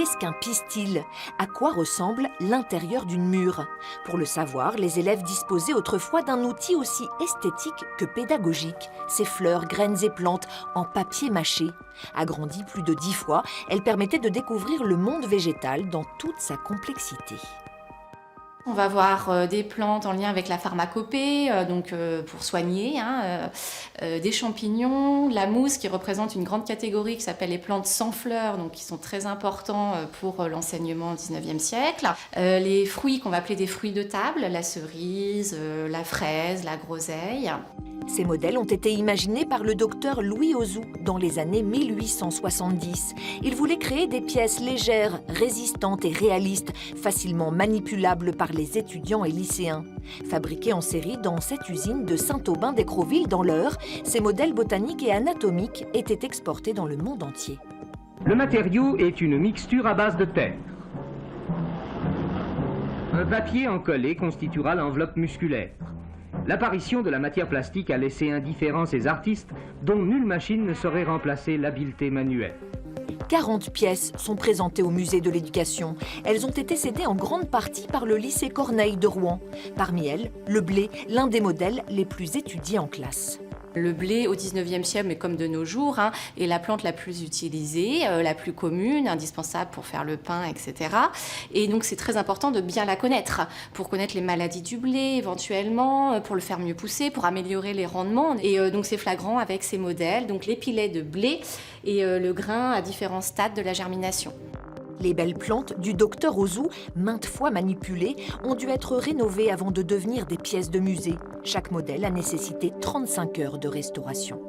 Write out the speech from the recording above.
qu'est-ce qu'un pistil? À quoi ressemble l'intérieur d'une mûre? Pour le savoir, les élèves disposaient autrefois d'un outil aussi esthétique que pédagogique, ces fleurs, graines et plantes en papier mâché. Agrandies plus de 10 fois, elles permettaient de découvrir le monde végétal dans toute sa complexité. On va voir des plantes en lien avec la pharmacopée, pour soigner, des champignons, la mousse qui représente une grande catégorie qui s'appelle les plantes sans fleurs, donc qui sont très importants pour l'enseignement au XIXe siècle. Les fruits qu'on va appeler des fruits de table, la cerise, la fraise, la groseille. Ces modèles ont été imaginés par le docteur Louis Auzout dans les années 1870. Il voulait créer des pièces légères, résistantes et réalistes, facilement manipulables par les étudiants et lycéens. Fabriqués en série dans cette usine de Saint-Aubin-d'Écrosville dans l'Eure, ces modèles botaniques et anatomiques étaient exportés dans le monde entier. Le matériau est une mixture à base de terre. Un papier encollé constituera l'enveloppe musculaire. L'apparition de la matière plastique a laissé indifférents ces artistes dont nulle machine ne saurait remplacer l'habileté manuelle. 40 pièces sont présentées au musée de l'éducation. Elles ont été cédées en grande partie par le lycée Corneille de Rouen. Parmi elles, le blé, l'un des modèles les plus étudiés en classe. Le blé au XIXe siècle, mais comme de nos jours, est la plante la plus utilisée, la plus commune, indispensable pour faire le pain, etc. Et donc c'est très important de bien la connaître, pour connaître les maladies du blé éventuellement, pour le faire mieux pousser, pour améliorer les rendements. Et donc c'est flagrant avec ces modèles, donc l'épilet de blé et le grain à différents stades de la germination. Les belles plantes du docteur Auzout, maintes fois manipulées, ont dû être rénovées avant de devenir des pièces de musée. Chaque modèle a nécessité 35 heures de restauration.